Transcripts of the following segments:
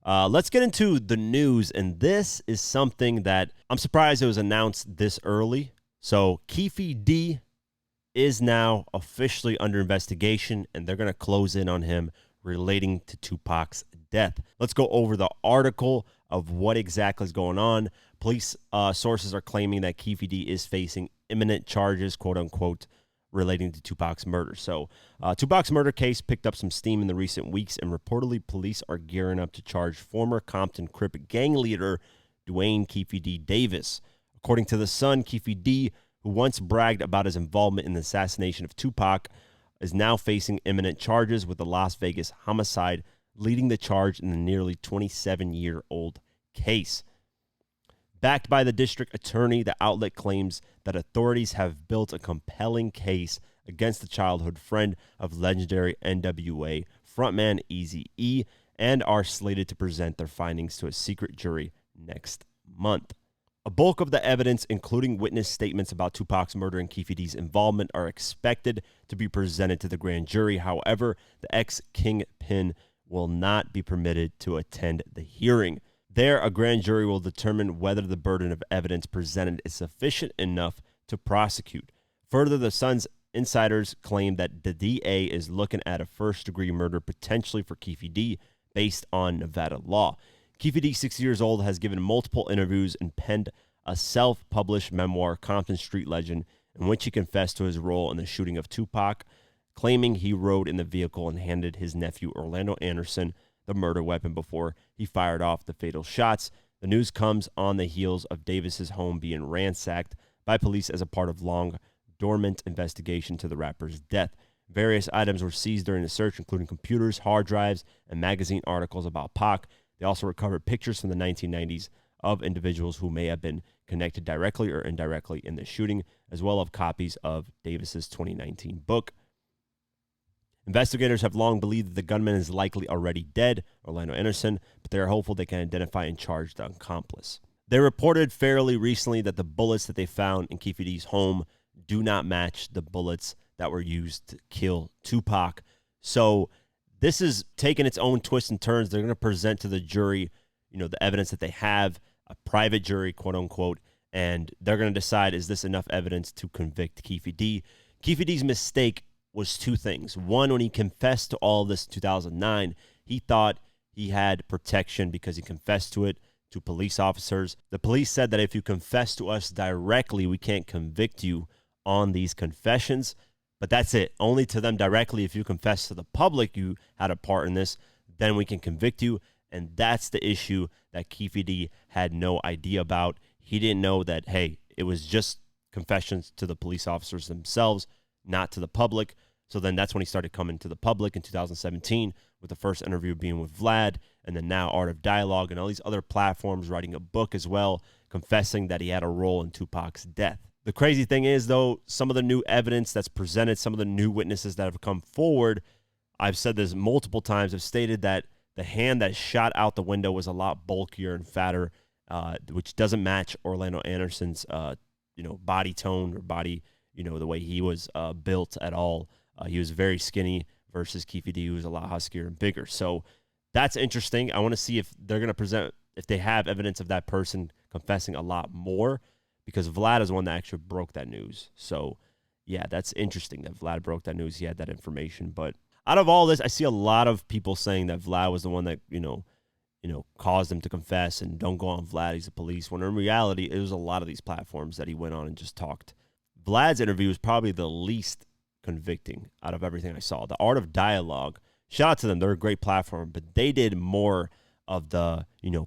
Let's get into the news, and this is something that I'm surprised it was announced this early. So Keefe D is now officially under investigation, and they're going to close in on him relating to Tupac's death. Let's go over the article of what exactly is going on. Police sources are claiming that Keefe D is facing imminent charges, quote unquote, relating to Tupac's murder. So Tupac's murder case picked up some steam in the recent weeks, and reportedly police are gearing up to charge former Compton Crip gang leader Dwayne Keefe D. Davis. According to The Sun, Keefe D., who once bragged about his involvement in the assassination of Tupac, is now facing imminent charges with the Las Vegas homicide leading the charge in the nearly 27-year-old case. Backed by the district attorney, the outlet claims that authorities have built a compelling case against the childhood friend of legendary NWA frontman Eazy-E and are slated to present their findings to a secret jury next month. A bulk of the evidence, including witness statements about Tupac's murder and Keefe D's involvement, are expected to be presented to the grand jury. However, the ex-kingpin will not be permitted to attend the hearing. There, a grand jury will determine whether the burden of evidence presented is sufficient enough to prosecute. Further, the Sun's insiders claim that the DA is looking at a first-degree murder potentially for Keefe D based on Nevada law. Keefe D, 60 years old, has given multiple interviews and penned a self-published memoir, Compton Street Legend, in which he confessed to his role in the shooting of Tupac, claiming he rode in the vehicle and handed his nephew Orlando Anderson the murder weapon before he fired off the fatal shots. The news comes on the heels of Davis's home being ransacked by police as a part of long dormant investigation to the rapper's death. Various items were seized during the search, including computers, hard drives, and magazine articles about Pac. They also recovered pictures from the 1990s of individuals who may have been connected directly or indirectly in the shooting, as well as copies of Davis's 2019 book. Investigators have long believed that the gunman is likely already dead, Orlando Anderson, but they are hopeful they can identify and charge the accomplice. They reported fairly recently that the bullets that they found in Keefe D's home do not match the bullets that were used to kill Tupac. So this is taking its own twists and turns. They're going to present to the jury, the evidence that they have, a private jury, quote unquote, and they're going to decide, is this enough evidence to convict Keefe D? Keefe D's mistake was two things. One, when he confessed to all of this in 2009, he thought he had protection because he confessed to it to police officers. The police said that if you confess to us directly, we can't convict you on these confessions. But that's it. Only to them directly. If you confess to the public you had a part in this, then we can convict you. And that's the issue that Keefe D had no idea about. He didn't know that, hey, it was just confessions to the police officers themselves, not to the public. So then that's when he started coming to the public in 2017 with the first interview being with Vlad, and then now Art of Dialogue and all these other platforms, writing a book as well, confessing that he had a role in Tupac's death. The crazy thing is, though, some of the new evidence that's presented, some of the new witnesses that have come forward, I've said this multiple times, have stated that the hand that shot out the window was a lot bulkier and fatter, which doesn't match Orlando Anderson's, body tone or body, the way he was built at all. He was very skinny versus Keefe D, who was a lot huskier and bigger. So that's interesting. I want to see if they're going to present, if they have evidence of that person confessing a lot more, because Vlad is the one that actually broke that news. So, yeah, that's interesting that Vlad broke that news. He had that information. But out of all this, I see a lot of people saying that Vlad was the one that, caused him to confess and don't go on Vlad, he's the police. When in reality, it was a lot of these platforms that he went on and just talked. Vlad's interview was probably the least convicting out of everything I saw. The Art of Dialogue, shout out to them. They're a great platform, but they did more of the,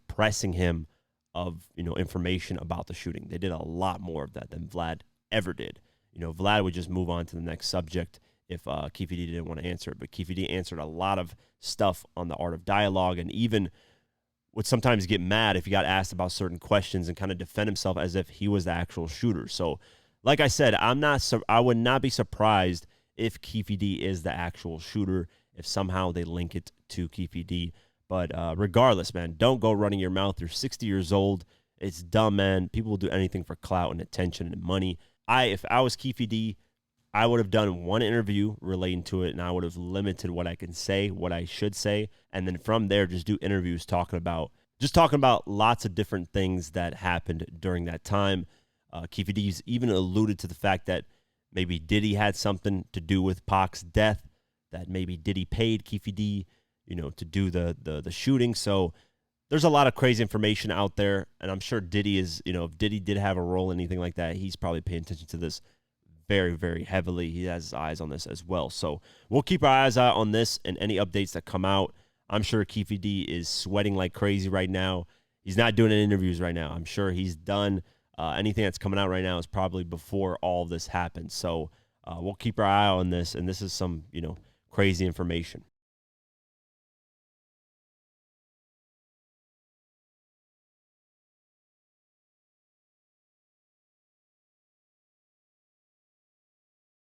pressing him of, information about the shooting. They did a lot more of that than Vlad ever did. Vlad would just move on to the next subject if Keefe D didn't want to answer it, but Keefe D answered a lot of stuff on the Art of Dialogue, and even would sometimes get mad if he got asked about certain questions and kind of defend himself as if he was the actual shooter. So, like I said, I would not be surprised if Keefe D is the actual shooter, if somehow they link it to Keefe D. But regardless, man, don't go running your mouth. You're 60 years old. It's dumb, man. People will do anything for clout and attention and money. If I was Keefe D, I would have done one interview relating to it, and I would have limited what I can say, what I should say, and then from there just do interviews talking about lots of different things that happened during that time. Keefe D's even alluded to the fact that maybe Diddy had something to do with Pac's death, that maybe Diddy paid Keefe D, to do the shooting. So there's a lot of crazy information out there, and I'm sure Diddy is, if Diddy did have a role in anything like that, he's probably paying attention to this very, very heavily. He has his eyes on this as well. So we'll keep our eyes out on this and any updates that come out. I'm sure Keefe D is sweating like crazy right now. He's not doing any interviews right now. I'm sure he's done. Anything that's coming out right now is probably before all of this happened. So we'll keep our eye on this, and this is some, crazy information.